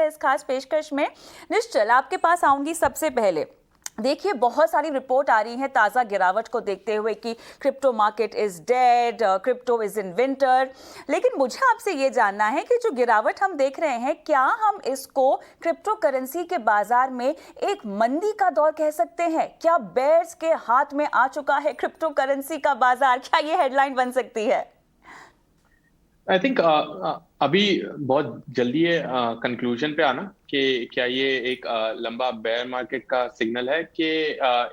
है इस खास पेशकश में। निश्चल, आपके पास आऊंगी सबसे पहले। देखिए, बहुत सारी रिपोर्ट आ रही है ताज़ा गिरावट को देखते हुए कि crypto market is dead, crypto is in winter. लेकिन मुझे आपसे ये जानना है कि जो गिरावट हम देख रहे हैं, क्या हम इसको क्रिप्टो करेंसी के बाजार में एक मंदी का दौर कह सकते हैं? क्या बेयर्स के हाथ में आ चुका है क्रिप्टो करेंसी का बाजार? क्या ये हेडलाइन बन सकती है? आई थिंक अभी बहुत जल्दी ये कंक्लूजन पे आना कि क्या ये एक लंबा बेयर मार्केट का सिग्नल है कि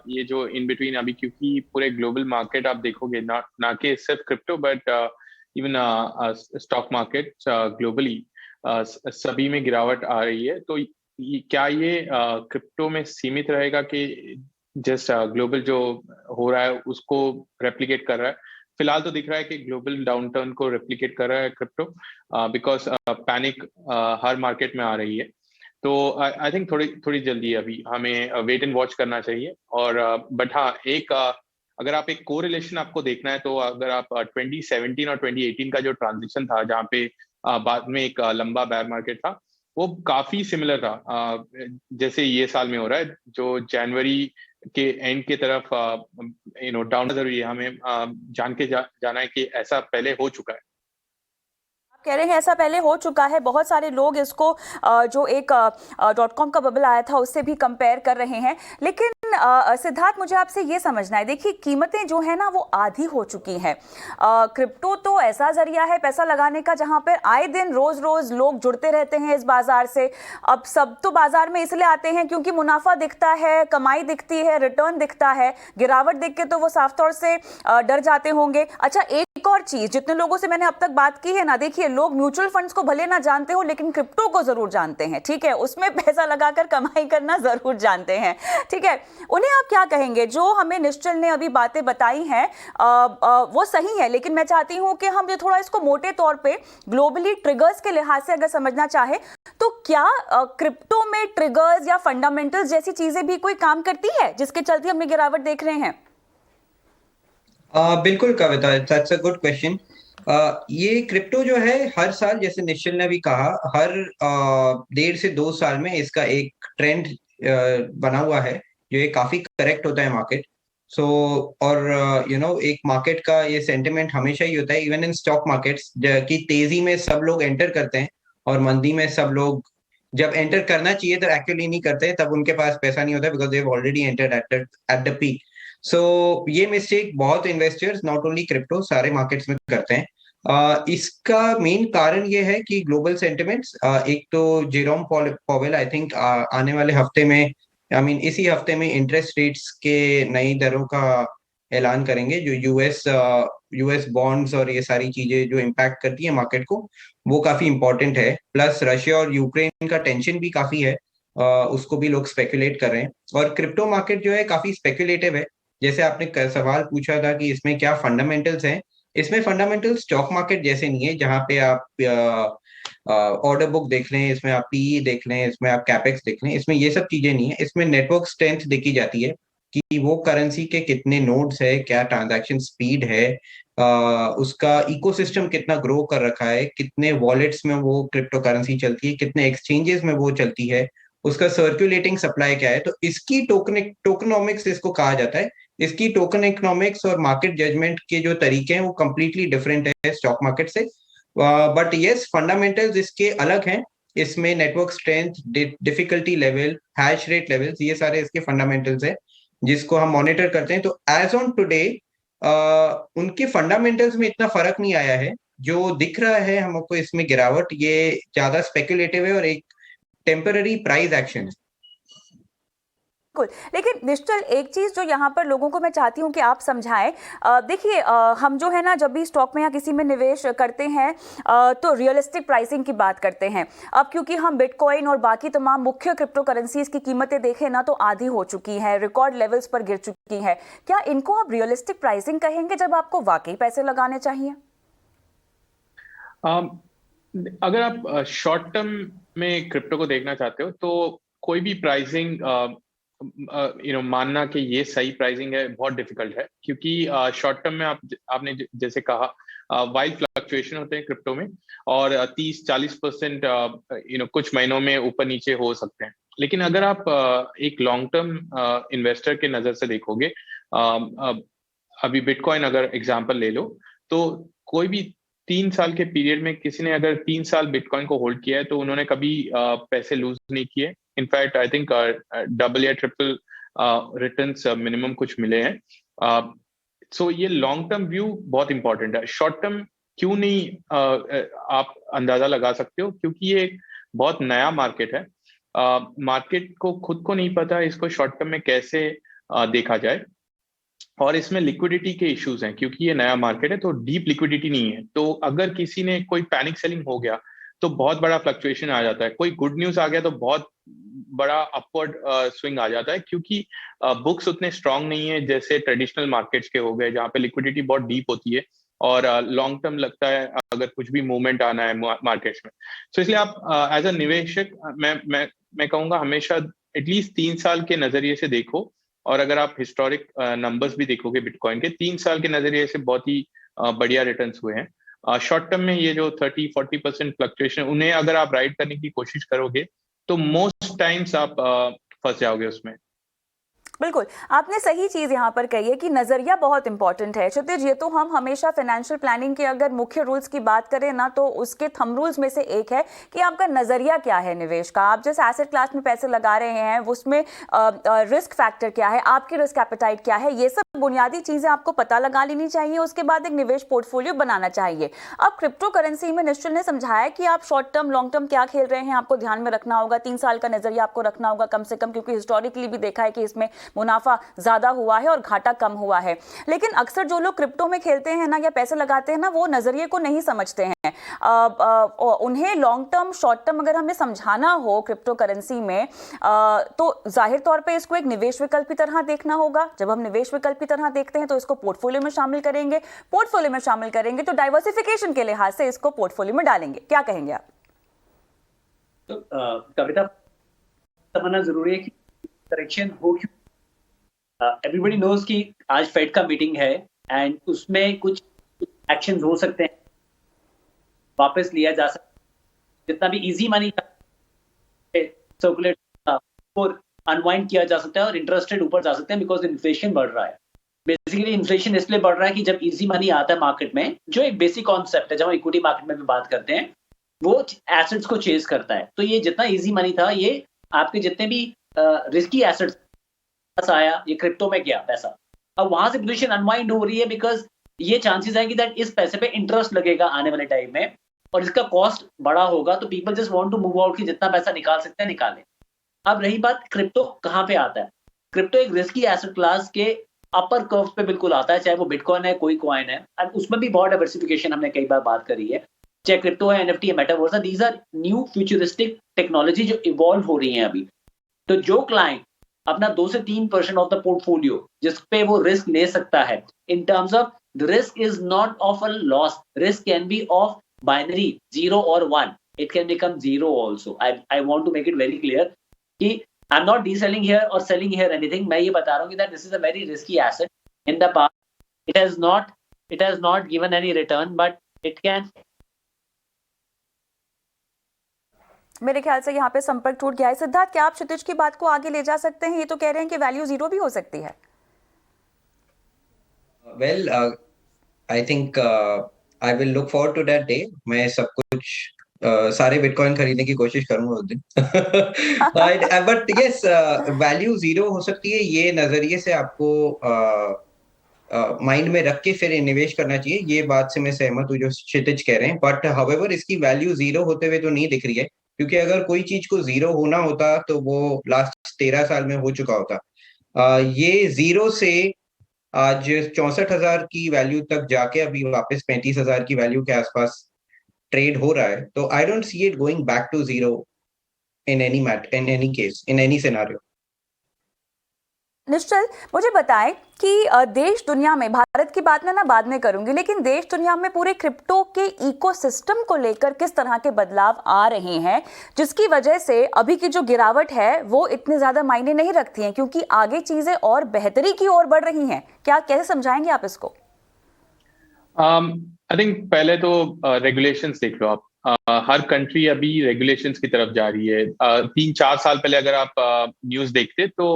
ये जो इन बिटवीन अभी, क्योंकि पूरे ग्लोबल मार्केट आप देखोगे, ना ना कि सिर्फ crypto but even stock market globally सभी में गिरावट आ रही है। तो क्या ये क्रिप्टो में सीमित रहेगा कि जस्ट ग्लोबल जो हो रहा है उसको रेप्लिकेट कर रहा है? फिलहाल तो दिख रहा है कि ग्लोबल डाउनटर्न को रेप्लिकेट कर रहा है crypto, because panic her market में आ रही है। तो आई थिंक थोड़ी थोड़ी जल्दी अभी हमें वेट एंड वॉच करना चाहिए। और बट हाँ, एक अगर आप एक कोरिलेशन आपको देखना है तो अगर आप 2017 और 2018 का जो ट्रांजिशन था, जहाँ पे बाद में एक लंबा बेयर मार्केट था, वो काफी सिमिलर था जैसे ये साल में हो रहा है। जो जनवरी के एंड की तरफ डाउन जरूरी है, हमें जान के जाना है कि ऐसा पहले हो चुका है। कह रहे हैं ऐसा पहले हो चुका है। बहुत सारे लोग इसको जो एक .com का बबल आया था उससे भी कंपेयर कर रहे हैं। लेकिन सिद्धार्थ, मुझे आपसे ये समझना है, देखिए कीमतें जो है ना वो आधी हो चुकी हैं। क्रिप्टो तो ऐसा जरिया है पैसा लगाने का जहां पर आए दिन रोज रोज लोग जुड़ते रहते हैं इस बाजार से। अब सब तो बाजार में इसलिए आते हैं क्योंकि मुनाफा दिखता है, कमाई दिखती है, रिटर्न दिखता है। गिरावट देख के तो वो साफ तौर से डर जाते होंगे। अच्छा, एक और चीज, जितने लोगों से मैंने अब तक बात की है ना, देखिए लोग म्यूचुअल फंड्स को भले ना जानते हो लेकिन क्रिप्टो को जरूर जानते हैं। ठीक है, उसमें पैसा लगाकर कमाई करना जरूर जानते हैं। ठीक है, उन्हें आप क्या कहेंगे? जो हमें निश्चल ने अभी बातें बताई हैं वो सही है, लेकिन मैं चाहती हूं कि हम जो थोड़ा इसको मोटे तौर पे ग्लोबली ट्रिगर्स के लिहाज से अगर समझना चाहे तो क्या क्रिप्टो में ट्रिगर्स या फंडामेंटल्स जैसी चीजें भी कोई काम करती है जिसके चलते हम ये गिरावट देख रहे हैं? बिल्कुल कविता, दैट्स अ गुड क्वेश्चन। ये क्रिप्टो जो है हर साल, जैसे निश्चल ने भी कहा, हर 1.5 से 2 साल में इसका एक ट्रेंड बना हुआ है जो ये काफी करेक्ट होता है मार्केट। सो और एक मार्केट का ये सेंटिमेंट हमेशा ही होता है, इवन इन स्टॉक मार्केट्स, कि तेजी में सब लोग एंटर करते हैं और मंदी में सब लोग जब एंटर करना चाहिए तो एक्चुअली नहीं करते, तब उनके पास पैसा नहीं होता because they already entered at the peak. So ये मिस्टेक बहुत इन्वेस्टर्स, नॉट ओनली क्रिप्टो, सारे मार्केट्स में करते हैं। इसका मेन कारण ये है कि ग्लोबल सेंटिमेंट्स, एक तो जेरोम पॉवेल आई थिंक आने वाले हफ्ते में, आई मीन इसी हफ्ते में इंटरेस्ट रेट्स के नई दरों का ऐलान करेंगे, जो यूएस बॉन्ड्स और ये सारी चीजें जो इम्पैक्ट करती है मार्केट को, वो काफी इंपॉर्टेंट है। प्लस रशिया और यूक्रेन का टेंशन भी काफी है, उसको भी लोग स्पेकुलेट कर रहे हैं। और क्रिप्टो मार्केट जो है काफी स्पेकुलेटिव है। जैसे आपने सवाल पूछा था कि इसमें क्या फंडामेंटल्स हैं, इसमें फंडामेंटल स्टॉक मार्केट जैसे नहीं है, जहां पे आप ऑर्डर बुक देख लें, इसमें आप पीई देख लें, इसमें आप कैपेक्स देख लें, इसमें ये सब चीजें नहीं है। इसमें नेटवर्क स्ट्रेंथ देखी जाती है कि वो करेंसी के कितने नोड्स है, क्या ट्रांजैक्शन स्पीड है, उसका इकोसिस्टम कितना ग्रो कर रखा है, कितने वॉलेट्स में वो क्रिप्टो करेंसी चलती है, कितने एक्सचेंजेस में वो चलती है, उसका सर्कुलेटिंग सप्लाई क्या है। तो इसकी टोकनोमिक्स इसको कहा जाता है। इसकी टोकन इकोनॉमिक्स और मार्केट जजमेंट के जो तरीके हैं वो कंप्लीटली डिफरेंट है स्टॉक मार्केट से। बट यस, फंडामेंटल्स इसके अलग हैं। इसमें network strength, difficulty level, hash rate levels, ये सारे इसके फंडामेंटल्स है जिसको हम मॉनिटर करते हैं। तो एज ऑन टुडे उनके फंडामेंटल्स में इतना फर्क नहीं आया है। जो दिख रहा है हमको इसमें गिरावट, ये ज्यादा स्पेकुलेटिव है और एक टेम्पररी प्राइस एक्शन है। बिल्कुल, लेकिन निश्चल, एक चीज जो यहाँ पर लोगों को मैं चाहती हूँ कि आप समझाएं। देखिए, हम जो है ना जब भी स्टॉक में या किसी में निवेश करते हैं तो रियलिस्टिक प्राइसिंग की बात करते हैं। अब क्योंकि हम बिटकॉइन और बाकी तमाम मुख्य क्रिप्टो करेंसीज की कीमतें देखें ना तो आधी हो चुकी हैं, रिकॉर्ड लेवल्स पर गिर चुकी हैं। क्या इनको आप रियलिस्टिक प्राइसिंग कहेंगे जब आपको वाकई पैसे लगाने चाहिए? अगर आप शॉर्ट टर्म में क्रिप्टो को देखना चाहते हो तो कोई भी प्राइसिंग मानना कि ये सही प्राइसिंग है बहुत डिफिकल्ट है, क्योंकि शॉर्ट टर्म में आपने जैसे कहा वाइल्ड फ्लक्चुएशन होते हैं क्रिप्टो में, और 30-40% कुछ महीनों में ऊपर नीचे हो सकते हैं। लेकिन अगर आप एक लॉन्ग टर्म इन्वेस्टर के नजर से देखोगे, अभी बिटकॉइन अगर एग्जांपल ले लो, तो कोई भी 3 साल के पीरियड में किसी ने अगर 3 साल बिटकॉइन को होल्ड किया है तो उन्होंने कभी पैसे लूज नहीं किए। इनफैक्ट आई थिंक डबल या ट्रिपल रिटर्न्स मिनिमम कुछ मिले हैं। सो ये लॉन्ग टर्म व्यू बहुत इंपॉर्टेंट है। शॉर्ट टर्म क्यों नहीं आप अंदाजा लगा सकते हो, क्योंकि ये एक बहुत नया मार्केट है। मार्केट को खुद को नहीं पता इसको शॉर्ट टर्म में कैसे देखा जाए, और इसमें लिक्विडिटी के इश्यूज हैं, क्योंकि ये नया मार्केट है तो डीप लिक्विडिटी नहीं है। तो अगर किसी ने कोई पैनिक सेलिंग हो गया तो बहुत बड़ा फ्लक्चुएशन आ जाता है। कोई गुड न्यूज आ गया तो बहुत बड़ा अपवर्ड स्विंग आ जाता है, क्योंकि बुक्स उतने स्ट्रांग नहीं है जैसे ट्रेडिशनल मार्केट्स के हो गए, जहाँ पे लिक्विडिटी बहुत डीप होती है और लॉन्ग टर्म लगता है अगर कुछ भी मूवमेंट आना है मार्केट्स में। तो इसलिए आप एज अ निवेशक मैं कहूँगा हमेशा एटलीस्ट 3 साल के नजरिए से देखो। और अगर आप हिस्टोरिक नंबर्स भी देखोगे बिटकॉइन के, 3 साल के नजरिए से बहुत ही बढ़िया रिटर्न्स हुए हैं। शॉर्ट टर्म में ये जो 30-40% फ्लक्चुएशन, उन्हें अगर आप राइड करने की कोशिश करोगे तो मोस्ट टाइम्स आप फंस जाओगे उसमें। बिल्कुल, आपने सही चीज़ यहाँ पर कही है कि नज़रिया बहुत इंपॉर्टेंट है। क्षितिज, ये तो हम हमेशा फाइनेंशियल प्लानिंग के अगर मुख्य रूल्स की बात करें ना, तो उसके थंब रूल्स में से एक है कि आपका नज़रिया क्या है निवेश का। आप जिस एसेट क्लास में पैसे लगा रहे हैं उसमें रिस्क फैक्टर क्या है, आपकी रिस्क एपेटाइट क्या है, ये सब बुनियादी चीज़ें आपको पता लगा लेनी चाहिए। उसके बाद एक निवेश पोर्टफोलियो बनाना चाहिए। अब क्रिप्टो करेंसी में निश्चल ने समझाया कि आप शॉर्ट टर्म लॉन्ग टर्म क्या खेल रहे हैं, आपको ध्यान में रखना होगा। 3 साल का नज़रिया आपको रखना होगा कम से कम, क्योंकि हिस्टोरिकली भी देखा है कि इसमें मुनाफा ज्यादा हुआ है और घाटा कम हुआ है। लेकिन अक्सर जो लोग क्रिप्टो में खेलते हैं ना या पैसे लगाते हैं ना, वो नजरिए को नहीं समझते हैं। उन्हें लॉन्ग टर्म शॉर्ट टर्म अगर हमें समझाना हो क्रिप्टो करेंसी में, तो जाहिर तौर पे इसको एक निवेश विकल्प की तरह देखना होगा। जब हम निवेश विकल्प की तरह देखते हैं तो इसको पोर्टफोलियो में शामिल करेंगे, पोर्टफोलियो में शामिल करेंगे तो डाइवर्सिफिकेशन के लिहाज से इसको पोर्टफोलियो में डालेंगे। क्या कहेंगे आप? तो कविता, समझना जरूरी है कि करेक्शन हो। एवरीबडी नोज कि आज फेड का मीटिंग है एंड उसमें कुछ एक्शन हो सकते हैं, वापस लिया जा सकता है। जितना भी इजी मनी सर्कुलेट और अनवाइंड किया जा सकता है और इंटरेस्ट रेट ऊपर जा सकते हैं, बिकॉज इन्फ्लेशन बढ़ रहा है। बेसिकली इन्फ्लेशन इसलिए बढ़ रहा है कि जब इजी मनी आता है मार्केट में, जो एक बेसिक कॉन्सेप्ट है जब हम इक्विटी मार्केट में भी बात करते हैं, वो एसेट्स को चेज करता है। तो ये जितना इजी मनी था, ये आपके जितने भी रिस्की एसेट्स आया, ये क्रिप्टो में गया पैसा, अब वहां से पोजीशन अनवाइंड हो रही है, बिकॉज ये चांसेस है कि दैट इस पैसे पे इंटरेस्ट लगेगा आने वाले टाइम में और इसका कॉस्ट बड़ा होगा। तो people just want to move out कि जितना पैसा निकाल सकते हैं निकालें। अब रही बात क्रिप्टो कहाँ पे आता है, क्रिप्टो एक रिस्की एसेट क्लास के अपर कर्व पे बिल्कुल आता है, चाहे वो बिटकॉइन है, कोई कॉइन है, और उसमें भी बहुत डाइवर्सिफिकेशन हमने कई बार बात करी है, चाहे क्रिप्टो है, एनएफटी है, मेटावर्स है। These are new futuristic technology जो इवॉल्व हो रही है अभी। तो जो क्लाइंट अपना 2 से 3% ऑफ द पोर्टफोलियो जिस पे वो रिस्क ले सकता है, in terms of the risk is not of a loss, risk can be of binary 0 और 1, it can become 0 also. I want to make it very clear कि I am not deselling here और selling here anything. मैं ये बता रहा हूँ कि that this is a very risky asset. In the past it has not given any return, but it can. मेरे ख्याल से यहाँ पे संपर्क टूट गया है। सिद्धार्थ, क्या आप क्षितिज की बात को आगे ले जा सकते हैं? ये तो कह रहे हैं कि वैल्यू 0 भी हो सकती है। Well, I think I will look forward to that day. मैं सब कुछ सारे बिटकॉइन खरीदने की कोशिश करूंगा उस दिन। बट यस, वैल्यू 0 हो सकती है, ये नजरिए से आपको माइंड में रख के फिर निवेश करना चाहिए। ये बात से मैं सहमत हूँ जो क्षितिज कह रहे हैं, बट हाउएवर इसकी वैल्यू 0 होते हुए तो नहीं दिख रही है, क्योंकि अगर कोई चीज को 0 होना होता तो वो लास्ट 13 साल में हो चुका होता। ये 0 से आज 64,000 की वैल्यू तक जाके अभी वापस 35,000 की वैल्यू के आसपास ट्रेड हो रहा है। तो I don't see it going back to 0 in any case, in any scenario. Nischal, मुझे बताएं कि देश दुनिया में, भारत की बात मैं ना बाद में करूंगी, लेकिन देश दुनिया में पूरे क्रिप्टो के इकोसिस्टम को लेकर किस तरह के बदलाव आ रहे हैं, जिसकी वजह से अभी की जो गिरावट है वो इतने ज्यादा मायने नहीं रखती हैं, क्योंकि आगे चीजें और बेहतरी की ओर बढ़ रही हैं। क्या कैसे समझाएंगे आप इसको? आई थिंक पहले तो रेगुलेशंस देख लो आप। हर कंट्री अभी रेगुलेशंस की तरफ जा रही है। 3-4 साल पहले अगर आप न्यूज देखते तो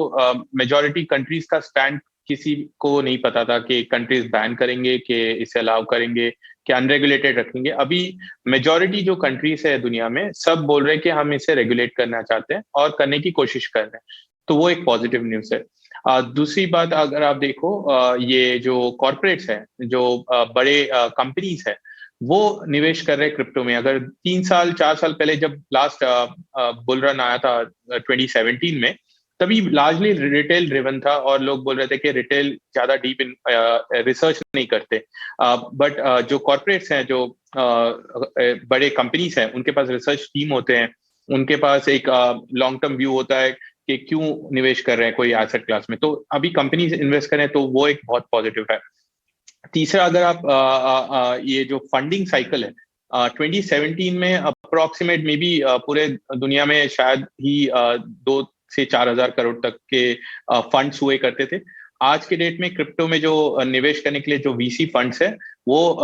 मेजॉरिटी कंट्रीज का स्टैंड किसी को नहीं पता था कि कंट्रीज बैन करेंगे, कि इसे अलाउ करेंगे, कि अनरेगुलेटेड रखेंगे। अभी मेजॉरिटी जो कंट्रीज है दुनिया में सब बोल रहे हैं कि हम इसे रेगुलेट करना चाहते हैं और करने की कोशिश कर रहे हैं, तो वो एक पॉजिटिव न्यूज है। दूसरी बात अगर आप देखो, ये जो कॉर्पोरेट्स हैं, जो बड़े कंपनीज है, वो निवेश कर रहे हैं क्रिप्टो में। अगर 3-4 साल पहले जब लास्ट बुल रन आया था 2017 में, तभी लार्जली रिटेल ड्रिवन था और लोग बोल रहे थे कि रिटेल ज्यादा डीप इन रिसर्च नहीं करते। बट जो कॉर्पोरेट्स हैं, जो बड़े कंपनीज हैं, उनके पास रिसर्च टीम होते हैं, उनके पास एक लॉन्ग टर्म व्यू होता है कि क्यों निवेश कर रहे हैं कोई एसेट क्लास में। तो अभी कंपनीज इन्वेस्ट करें तो वो एक बहुत पॉजिटिव है। तीसरा, अगर आप ये जो फंडिंग साइकिल है, 2017 में अप्रोक्सीमेट मे बी पूरे दुनिया में शायद ही 2 से 4 हजार करोड़ तक के फंड्स हुए करते थे। आज के डेट में क्रिप्टो में जो निवेश करने के लिए जो वीसी फंड्स है, वो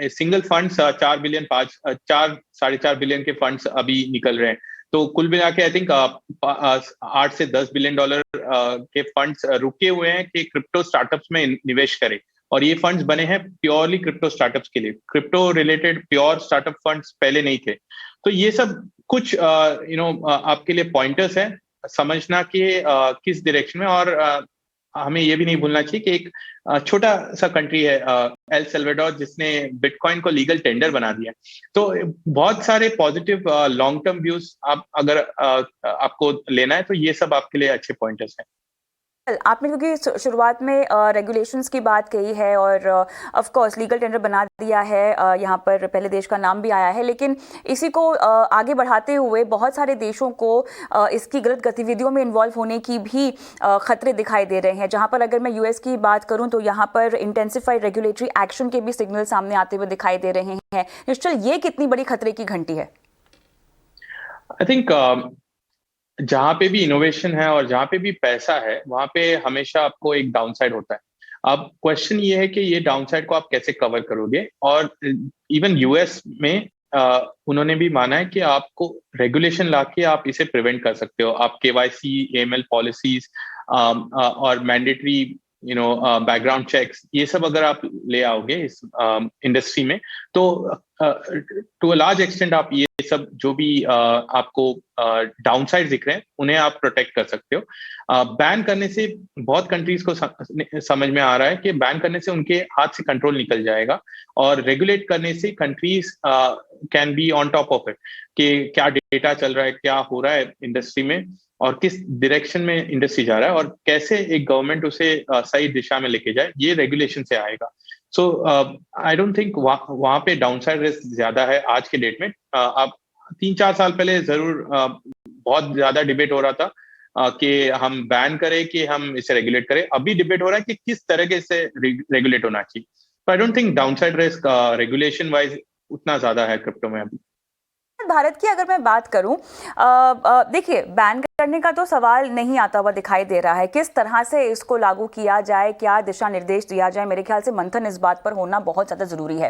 सिंगल फंड्स 4 बिलियन 4-4.5 बिलियन के फंड्स अभी निकल रहे हैं। तो कुल मिला के आई थिंक 8 से 10 बिलियन डॉलर के फंड्स रुके हुए हैं कि क्रिप्टो स्टार्टअप्स में निवेश करें। और ये फंड्स बने हैं प्योरली क्रिप्टो स्टार्टअप्स के लिए। Crypto related pure startup funds पहले नहीं थे। तो ये सब कुछ आपके लिए पॉइंटर्स हैं समझना कि किस डायरेक्शन में। और हमें ये भी नहीं भूलना चाहिए कि एक छोटा सा कंट्री है एल सल्वाडोर, जिसने बिटकॉइन को लीगल टेंडर बना दिया। तो बहुत सारे पॉजिटिव लॉन्ग टर्म व्यूज आप अगर आपको लेना है तो ये सब आपके लिए अच्छे पॉइंटर्स हैं। आपने क्योंकि शुरुआत में रेगुलेशंस की बात कही है और ऑफ कोर्स लीगल टेंडर बना दिया है, यहाँ पर पहले देश का नाम भी आया है, लेकिन इसी को आगे बढ़ाते हुए बहुत सारे देशों को इसकी गलत गतिविधियों में इन्वॉल्व होने की भी खतरे दिखाई दे रहे हैं। जहाँ पर अगर मैं यूएस की बात करूँ तो यहाँ पर इंटेंसिफाइड रेगुलेटरी एक्शन के भी सिग्नल सामने आते हुए दिखाई दे रहे हैं। निश्चल, ये कितनी बड़ी खतरे की घंटी है? आई थिंक जहां पे भी इनोवेशन है और जहां पे भी पैसा है, वहां पे हमेशा आपको एक डाउनसाइड होता है। अब क्वेश्चन ये है कि ये डाउनसाइड को आप कैसे कवर करोगे। और इवन यूएस में उन्होंने भी माना है कि आपको रेगुलेशन लाके आप इसे प्रिवेंट कर सकते हो। आप केवाईसी, एएमएल पॉलिसीज और मैंडेटरी बैकग्राउंड चेक्स, ये सब अगर आप ले आओगे इस इंडस्ट्री में, तो टू अ लार्ज एक्सटेंट आप ये सब जो भी आपको डाउनसाइड दिख रहे हैं, उन्हें आप प्रोटेक्ट कर सकते हो। बैन करने से बहुत कंट्रीज को समझ में आ रहा है कि बैन करने से उनके हाथ से कंट्रोल निकल जाएगा, और रेगुलेट करने से countries can be on top of it कि क्या डेटा चल रहा है, क्या हो रहा है इंडस्ट्री में, और किस डायरेक्शन में इंडस्ट्री जा रहा है, और कैसे एक गवर्नमेंट उसे सही दिशा में लेके जाए। ये रेगुलेशन से आएगा। सो आई डोंट थिंक वहां पे डाउनसाइड रिस्क ज्यादा है आज के डेट में। आप 3-4 साल पहले जरूर बहुत ज्यादा डिबेट हो रहा था कि हम बैन करें कि हम इसे रेगुलेट करें। अभी डिबेट हो रहा है कि किस तरह के इसे रेगुलेट होना चाहिए। तो I don't think downside risk regulation wise उतना ज्यादा है क्रिप्टो में अभी। भारत की अगर मैं बात करूं, देखिए, बैन करने का तो सवाल नहीं आता हुआ दिखाई दे रहा है। किस तरह से इसको लागू किया जाए, क्या दिशा निर्देश दिया जाए, मेरे ख्याल से मंथन इस बात पर होना बहुत ज़्यादा ज़रूरी है।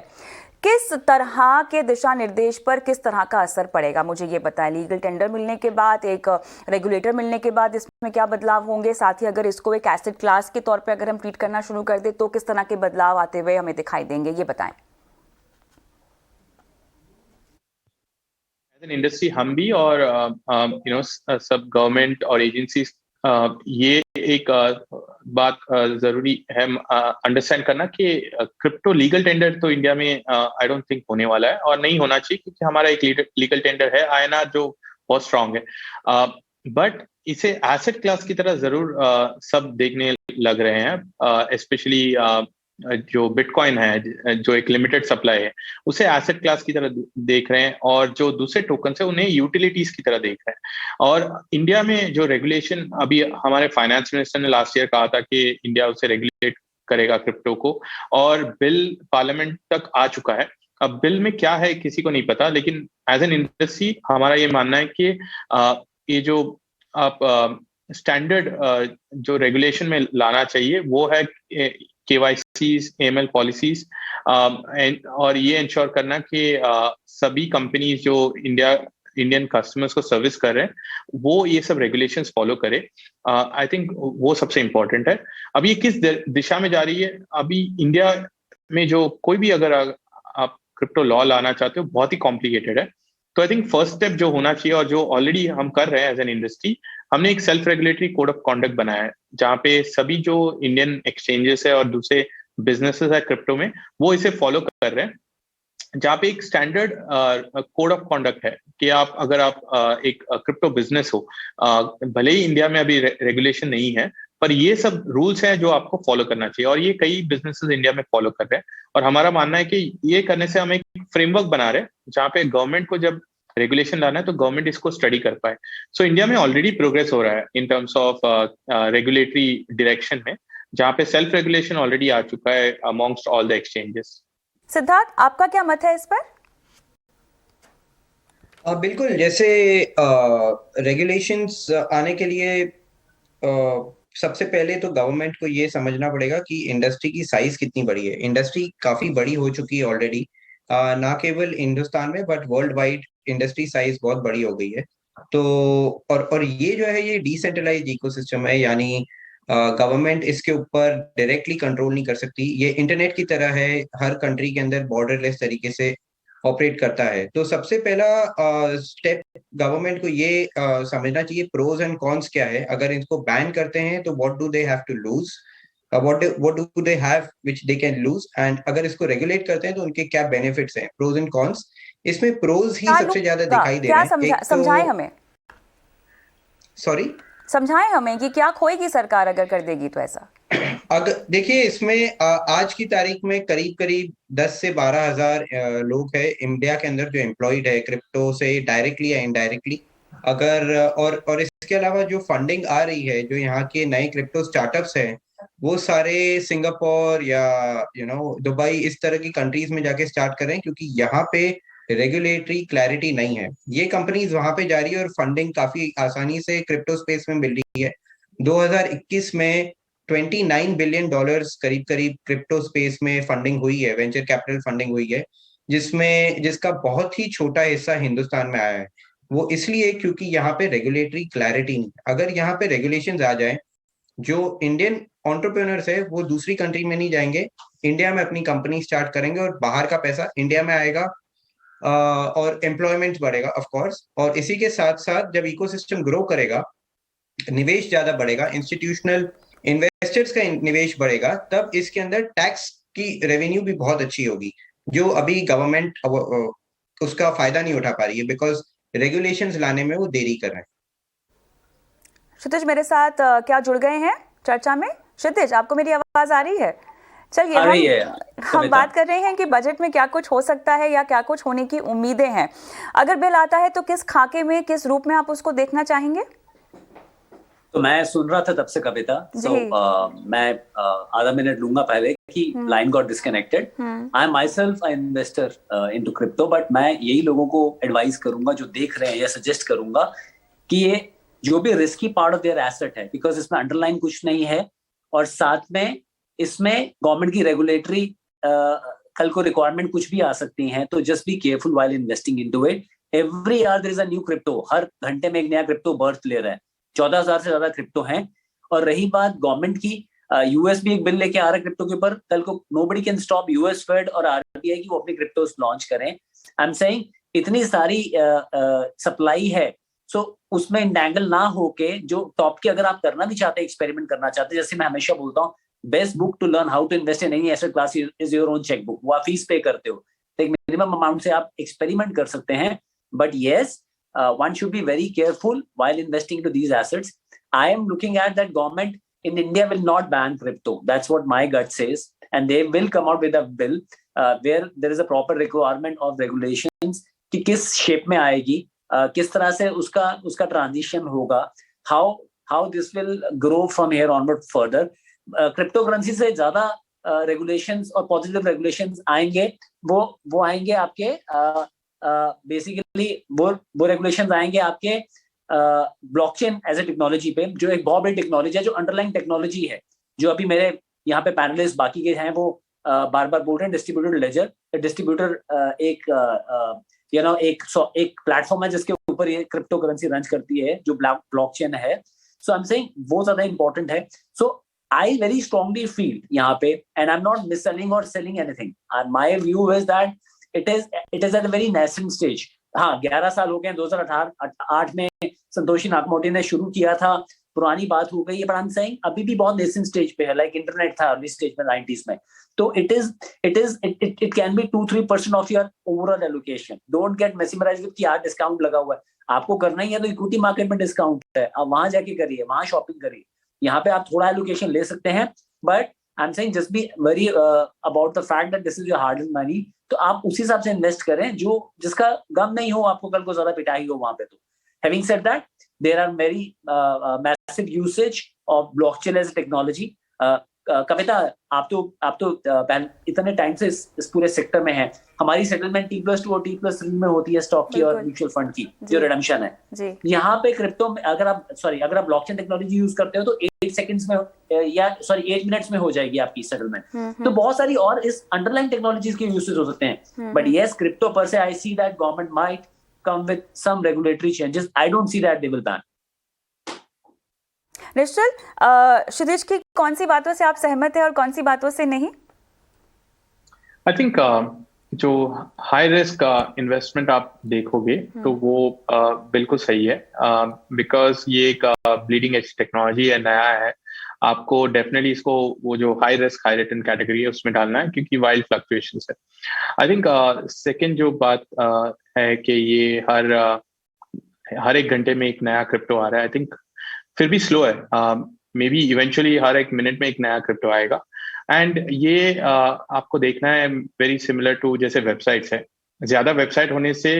किस तरह के दिशा निर्देश पर किस तरह का असर पड़ेगा, मुझे ये बताएं। लीगल टेंडर मिलने के बाद, एक रेगुलेटर मिलने के बाद इसमें क्या बदलाव होंगे? साथ ही अगर इसको एक एसेट क्लास के तौर पर अगर हम ट्रीट करना शुरू कर दें तो किस तरह के बदलाव आते हुए हमें दिखाई देंगे, ये बताएं। इंडस्ट्री हम भी और सब गवर्नमेंट और एजेंसीज, ये एक बात जरूरी है अंडरस्टैंड करना कि क्रिप्टो लीगल टेंडर तो इंडिया में आई डोंट थिंक होने वाला है, और नहीं होना चाहिए, क्योंकि हमारा एक लीगल टेंडर है आईएनआर जो बहुत स्ट्रांग है। बट इसे एसेट क्लास की तरह जरूर सब देखने लग रहे हैं। स्पेशली जो बिटकॉइन है, जो एक लिमिटेड सप्लाई है, उसे एसेट क्लास की तरह देख रहे हैं, और जो दूसरे टोकन है उन्हें यूटिलिटीज की तरह देख रहे हैं। और इंडिया में जो रेगुलेशन, अभी हमारे फाइनेंस मिनिस्टर ने लास्ट ईयर कहा था कि इंडिया उसे रेगुलेट करेगा क्रिप्टो को, और बिल पार्लियामेंट तक आ चुका है। अब बिल में क्या है किसी को नहीं पता, लेकिन एज एन इंडस्ट्री हमारा ये मानना है कि ये जो आप स्टैंडर्ड जो रेगुलेशन में लाना चाहिए वो है केवाईसीज, एएमएल पॉलिसीज, और ये इंश्योर करना कि सभी कंपनीज जो इंडियन कस्टमर्स को सर्विस कर रहे हैं वो ये सब रेगुलेशंस फॉलो करे। आई थिंक वो सबसे इम्पोर्टेंट है। अब ये किस दिशा में जा रही है, अभी इंडिया में जो कोई भी अगर आप क्रिप्टो लॉ लाना चाहते हो बहुत ही कॉम्प्लिकेटेड है। तो आई थिंक फर्स्ट स्टेप जो होना चाहिए और जो ऑलरेडी हम कर रहे हैं एज एन इंडस्ट्री, हमने एक self regulatory code of conduct बनाया है जहाँ पे सभी जो इंडियन एक्सचेंजेस है और दूसरे बिजनेसेस है क्रिप्टो में वो इसे फॉलो कर रहे हैं, जहाँ पे एक स्टैंडर्ड कोड ऑफ कॉन्डक्ट है कि आप अगर आप एक क्रिप्टो बिजनेस हो, भले ही इंडिया में अभी रेगुलेशन नहीं है पर ये सब रूल्स हैं जो आपको फॉलो करना चाहिए, और ये कई बिजनेसेस इंडिया में फॉलो कर रहे हैं। और हमारा मानना है कि ये करने से हम एक फ्रेमवर्क बना रहे हैं जहाँ पे गवर्नमेंट को जब रेगुलेशन लाना है तो गवर्नमेंट इसको स्टडी कर पाए। सो इंडिया में ऑलरेडी प्रोग्रेस हो रहा है in terms of regulatory direction में, जहाँ पे सेल्फ रेगुलेशन ऑलरेडी आ चुका है amongst all the exchanges. Siddharth, आपका क्या मत है इस पर? बिल्कुल, जैसे रेगुलेशंस आने के लिए सबसे पहले तो गवर्नमेंट को ये समझना पड़ेगा कि इंडस्ट्री की साइज कितनी बड़ी है। इंडस्ट्री काफी बड़ी हो चुकी है ऑलरेडी, ना केवल हिंदुस्तान में but world wide industry size बहुत बड़ी हो गई है। तो और ये जो है ये डिसेंट्रलाइज्ड इकोसिस्टम है, यानी गवर्नमेंट इसके ऊपर डायरेक्टली कंट्रोल नहीं कर सकती। ये इंटरनेट की तरह है, हर कंट्री के अंदर बॉर्डरलेस तरीके से ऑपरेट करता है। तो सबसे पहला स्टेप गवर्नमेंट को ये समझना चाहिए प्रोज एंड कॉन्स क्या है। अगर इसको बैन करते हैं तो what do they have to lose, what do they have which they can lose, and अगर इसको रेगुलेट करते हैं तो उनके क्या बेनिफिट्स हैं, प्रोज एंड कॉन्स। इसमें प्रोज ही सबसे ज्यादा दिखाई दे रहे हैं। समझाएं हमें, सॉरी समझाएं हमें कि क्या खोएगी सरकार अगर कर देगी तो ऐसा। अगर देखिए इसमें आज की तारीख में करीब करीब 10 से 12 हजार लोग हैं इंडिया के अंदर जो एम्प्लॉयड है क्रिप्टो से डायरेक्टली या इनडायरेक्टली। अगर और इसके अलावा जो फंडिंग आ रही है, जो यहाँ के नए क्रिप्टो स्टार्टअप्स हैं वो सारे सिंगापुर या दुबई इस तरह की कंट्रीज में जाके स्टार्ट करें, क्योंकि यहाँ पे रेगुलेटरी क्लैरिटी नहीं है। ये कंपनीज वहां पे जा रही है और फंडिंग काफी आसानी से क्रिप्टो स्पेस में मिल रही है। 2021 में $29 बिलियन करीब करीब क्रिप्टो स्पेस में फंडिंग हुई है, वेंचर कैपिटल फंडिंग हुई है, जिसका बहुत ही छोटा हिस्सा हिंदुस्तान में आया है। वो इसलिए क्योंकि यहाँ पे रेगुलेटरी क्लैरिटी नहीं। अगर यहाँ पे रेगुलेशंस आ जाए, जो इंडियन एंटरप्रेन्योर्स है वो दूसरी कंट्री में नहीं जाएंगे, इंडिया में अपनी कंपनी स्टार्ट करेंगे और बाहर का पैसा इंडिया में आएगा और एम्प्लॉयमेंट बढ़ेगा ऑफ कोर्स। और इसी के साथ साथ जब इकोसिस्टम ग्रो करेगा, निवेश ज्यादा बढ़ेगा, इंस्टीट्यूशनल इन्वेस्टर्स का निवेश बढ़ेगा, तब इसके अंदर टैक्स की रेवेन्यू भी बहुत अच्छी होगी, जो अभी गवर्नमेंट उसका फायदा नहीं उठा पा रही है बिकॉज रेगुलेशंस लाने में वो देरी कर रहे हैं। क्षितिज मेरे साथ क्या जुड़ गए हैं चर्चा में? क्षितिज, आपको मेरी आवाज आ रही है? चलिए हम बात कर रहे हैं कि बजट में क्या कुछ हो सकता है या क्या कुछ होने की उम्मीदें हैं। अगर बिल आता है तो किस खाके में, किस रूप में आप उसको देखना चाहेंगे? तो मैं सुन रहा था तब से कविता, मैं आधा मिनट लूंगा पहले कि line got disconnected. I am my self I investor into crypto, but मैं यही लोगों को एडवाइस करूंगा जो देख रहे हैं या सजेस्ट करूंगा कि ये जो भी risky part of their asset है, बिकॉज इसमें अंडरलाइन कुछ नहीं है और साथ में इसमें गवर्नमेंट की रेगुलेटरी कल को रिक्वायरमेंट कुछ भी आ सकती हैं, तो just be careful while investing into it. Every year there is a new crypto, हर घंटे में एक नया क्रिप्टो बर्थ ले रहा है। 14,000 से ज्यादा क्रिप्टो हैं। और रही बात गवर्नमेंट की, यूएस भी एक बिल लेके आ रहा है क्रिप्टो के ऊपर। कल को nobody can stop US Fed और आरबीआई की वो अपने क्रिप्टोस लॉन्च करें। आई एम सेइंग इतनी सारी सप्लाई है, सो उसमें इंडैंगल ना होके जो टॉप के अगर आप करना भी चाहते हैं, एक्सपेरिमेंट करना चाहते हैं, जैसे मैं हमेशा बोलता हूँ best book to learn how to invest in any asset class is your own chequebook. वो आप फीस पे करते हो तो एक मिनिमम अमाउंट से आप एक्सपेरिमेंट कर सकते हैं, but yes one should be very careful while investing into these assets. I am looking at that government in India will not ban crypto. That's what my gut says, and they will come out with a bill where there is a proper requirement of regulations कि किस shape में आएगी, किस तरह से उसका transition होगा, how this will grow from here onward further. Cryptocurrency से ज़्यादा regulations और positive regulations आएंगे, वो आएंगे आपके बेसिकली वो रेगुलेशंस आएंगे आपके ब्लॉकचेन एज ए टेक्नोलॉजी पे, जो एक बहुत बड़ी टेक्नोलॉजी है, जो अंडरलाइन टेक्नोलॉजी है, जो अभी मेरे यहाँ पे पैनलिस्ट बाकी के हैं वो बार बार बोल रहे हैं डिस्ट्रीब्यूटेड लेजर। डिस्ट्रीब्यूटर एक प्लेटफॉर्म है जिसके ऊपर ये क्रिप्टो करेंसी रन करती है, जो ब्लॉकचेन है। सो आई एम सेइंग वो ज्यादा इंपॉर्टेंट है। So I very strongly feel यहाँ पे, and I am not mis selling और selling anything, my view is that it is at a very nascent stage. हाँ, 11 साल हो गए, 2008 में संतोषी नाकामोटो ने शुरू किया था, पुरानी बात हो गई है, बट आई एम सेइंग अभी भी बहुत नेसेंट स्टेज पे है, लाइक इंटरनेट था अर्ली स्टेज में 90s में। तो it can be 2-3% of your overall allocation. Don't get mesmerized with कि यार डिस्काउंट लगा हुआ है। आपको करना ही है तो इक्विटी मार्केट में डिस्काउंट है, आप वहां जाके करिए, वहां शॉपिंग करिए। यहाँ पे आप थोड़ा एलोकेशन ले सकते हैं, but I am saying just be very about the fact that this is your hard and money. तो आप उसी हिसाब से इन्वेस्ट करें जो जिसका गम नहीं हो आपको कल को ज्यादा पिटाई हो वहां पे। तो having said that, there are very massive usage of blockchain as technology. Kavita, आप तो इतने टाइम से इस पूरे सेक्टर में हैं। हमारी सेटलमेंट T+2 और T+3 में होती है स्टॉक की और म्यूचुअल फंड की, जो रिडम्पशन है। यहाँ पे क्रिप्टो में अगर आप ब्लॉकचेन टेक्नोलॉजी यूज करते हो तो 8 मिनट्स में हो जाएगी आपकी सेटलमेंट। तो बहुत सारी और इस अंडरलाइन टेक्नोलॉजीज के यूसेज हो सकते हैं, बट यस, क्रिप्टो पर से I see that government might come with some regulatory changes. I don't see that they will ban. Nischal, Kshitij की कौन सी बातों से आप सहमत हैं और कौन सी बातों से नहीं? आई थिंक जो हाई रिस्क इन्वेस्टमेंट आप देखोगे तो वो बिल्कुल सही है, बिकॉज ये एक ब्लीडिंग एज टेक्नोलॉजी है, नया है। आपको डेफिनेटली इसको वो जो high risk high return category है उसमें डालना है, क्योंकि वाइल्ड फ्लक्चुएशंस है। आई थिंक सेकंड जो बात है कि ये हर एक घंटे में एक नया क्रिप्टो आ रहा है। आई थिंक फिर भी स्लो है, मे बी इवेंचुअली हर एक मिनट में एक नया क्रिप्टो आएगा। एंड ये आपको देखना है वेरी सिमिलर टू जैसे वेबसाइट्स है। ज्यादा वेबसाइट होने से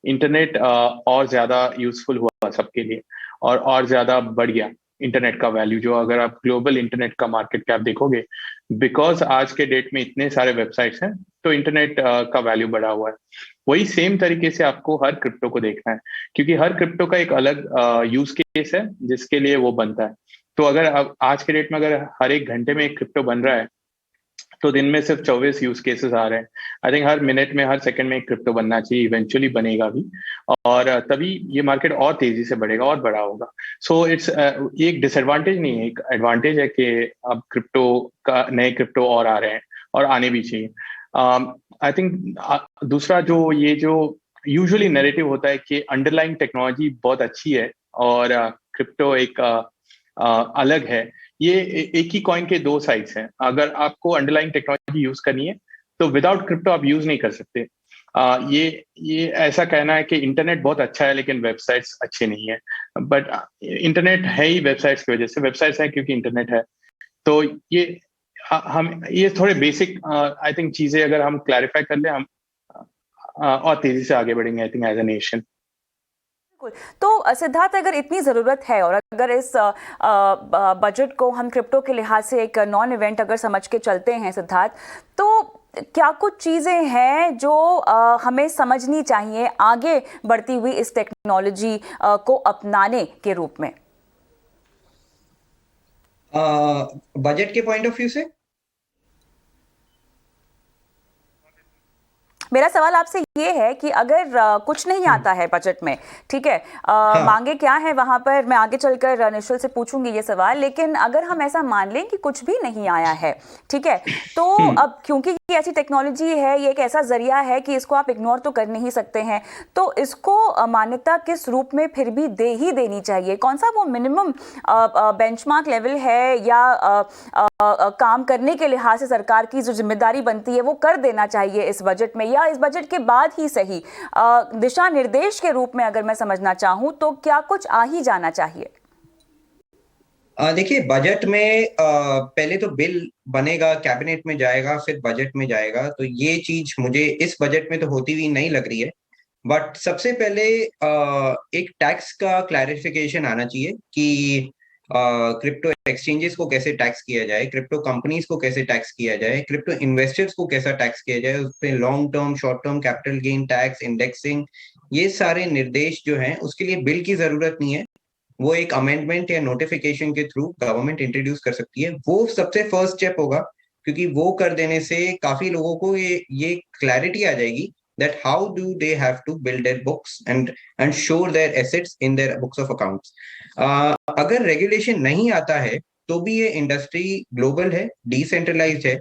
इंटरनेट और ज्यादा यूजफुल हुआ सबके लिए, और ज्यादा बढ़ गया इंटरनेट का वैल्यू। जो अगर आप ग्लोबल इंटरनेट का मार्केट कैप देखोगे, बिकॉज आज के डेट में इतने सारे वेबसाइट्स हैं, तो इंटरनेट का वैल्यू बढ़ा हुआ है। वही सेम तरीके से आपको हर क्रिप्टो को देखना है, क्योंकि हर क्रिप्टो का एक अलग यूज केस है जिसके लिए वो बनता है। तो अगर आज के डेट में अगर हर एक घंटे में एक क्रिप्टो बन रहा है, तो दिन में सिर्फ 24 यूज केसेस आ रहे हैं। आई थिंक हर मिनट में हर सेकंड में एक क्रिप्टो बनना चाहिए, इवेंचुअली बनेगा भी, और तभी ये मार्केट और तेजी से बढ़ेगा और बड़ा होगा। सो इट्स ये एक डिसएडवांटेज नहीं है, एक एडवांटेज है कि अब नए क्रिप्टो और आ रहे हैं, और आने भी चाहिए। आई थिंक दूसरा जो यूजुअली नैरेटिव होता है कि अंडरलाइंग टेक्नोलॉजी बहुत अच्छी है और क्रिप्टो एक अलग है, ये एक ही कॉइन के दो साइड्स हैं। अगर आपको अंडरलाइंग टेक्नोलॉजी यूज करनी है तो विदाउट क्रिप्टो आप यूज नहीं कर सकते। ये ऐसा कहना है कि इंटरनेट बहुत अच्छा है लेकिन वेबसाइट्स अच्छे नहीं है, बट इंटरनेट है ही वेबसाइट्स की वजह से। वेबसाइट्स है क्योंकि इंटरनेट है। तो ये थोड़े बेसिक आई थिंक चीजें अगर हम क्लैरिफाई कर ले, हम और तेजी से आगे बढ़ेंगे I think as a nation. तो सिद्धार्थ, अगर इतनी ज़रूरत है और अगर इस बजट को हम क्रिप्टो के लिहाज से एक नॉन इवेंट अगर समझ के चलते हैं सिद्धार्थ, तो क्या कुछ चीज़ें हैं जो हमें समझनी चाहिए आगे बढ़ती हुई इस टेक्नोलॉजी को अपनाने के रूप में? बजट के पॉइंट ऑफ व्यू से मेरा सवाल आपसे ये है कि अगर कुछ नहीं आता है बजट में, ठीक है, मांगे क्या है वहां पर, मैं आगे चलकर निश्चल से पूछूंगी ये सवाल, लेकिन अगर हम ऐसा मान लें कि कुछ भी नहीं आया है, ठीक है, तो अब क्योंकि ये ऐसी टेक्नोलॉजी है, ये एक ऐसा जरिया है कि इसको आप इग्नोर तो कर नहीं सकते हैं, तो इसको मान्यता किस रूप में फिर भी देनी चाहिए? कौन सा वो मिनिमम बेंचमार्क लेवल है, या काम करने के लिहाज से सरकार की जो जिम्मेदारी बनती है वो कर देना चाहिए इस बजट में, या इस बजट के बाद ही सही दिशा निर्देश के रूप में अगर मैं समझना चाहूं तो क्या कुछ आ ही जाना चाहिए? देखिए, बजट में पहले तो बिल बनेगा, कैबिनेट में जाएगा, फिर बजट में जाएगा। तो ये चीज मुझे इस बजट में तो होती हुई नहीं लग रही है। बट सबसे पहले एक टैक्स का क्लैरिफिकेशन आना चाहिए कि क्रिप्टो एक्सचेंजेस को कैसे टैक्स किया जाए, क्रिप्टो कंपनीज को कैसे टैक्स किया जाए, क्रिप्टो इन्वेस्टर्स को कैसा टैक्स किया जाए, उस पर long term, short term capital gain tax, indexing, ये सारे निर्देश जो हैं उसके लिए बिल की जरूरत नहीं है। वो एक अमेंडमेंट या नोटिफिकेशन के थ्रू गवर्नमेंट इंट्रोड्यूस कर सकती है। वो सबसे फर्स्ट स्टेप होगा क्योंकि वो कर देने से काफी लोगों को ये क्लैरिटी आ जाएगी that how do they have to build their books and show their assets in their books of accounts. अगर रेगुलेशन नहीं आता है तो भी ये इंडस्ट्री ग्लोबल है, डिसेंट्रलाइज्ड है,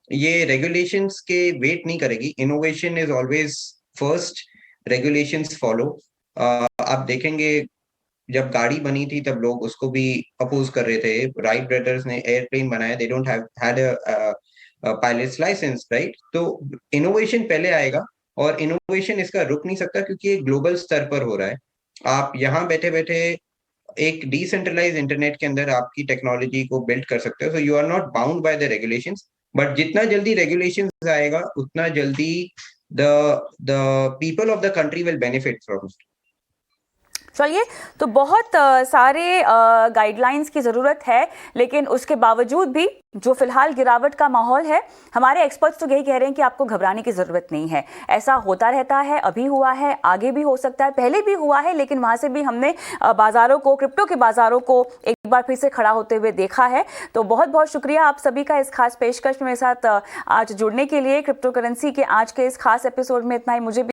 ये रेगुलेशंस के वेट नहीं करेगी. Innovation is always first, regulations follow. आप देखेंगे जब गाड़ी बनी थी तब लोग उसको भी अपोज कर रहे थे. राइट ब्रदर्स ने एयरप्लेन बनाया, they don't have had a pilot's licence, right. तो इनोवेशन पहले आएगा और इनोवेशन इसका रुक नहीं सकता क्योंकि ये ग्लोबल स्तर पर हो रहा है. आप यहाँ बैठे बैठे एक डिसेंट्रलाइज इंटरनेट के अंदर आपकी टेक्नोलॉजी को बिल्ड कर सकते हो. So you are not bound by the regulations, but जितना जल्दी रेगुलेशंस आएगा उतना जल्दी the people of the country will benefit from it. चलिए, तो बहुत सारे गाइडलाइंस की ज़रूरत है, लेकिन उसके बावजूद भी जो फिलहाल गिरावट का माहौल है, हमारे एक्सपर्ट्स तो यही कह रहे हैं कि आपको घबराने की ज़रूरत नहीं है. ऐसा होता रहता है, अभी हुआ है, आगे भी हो सकता है, पहले भी हुआ है, लेकिन वहाँ से भी हमने बाज़ारों को, क्रिप्टो के बाज़ारों को एक बार फिर से खड़ा होते हुए देखा है. तो बहुत बहुत शुक्रिया आप सभी का इस खास पेशकश में मेरे साथ आज जुड़ने के लिए. क्रिप्टो करेंसी के आज के इस खास एपिसोड में इतना ही. मुझे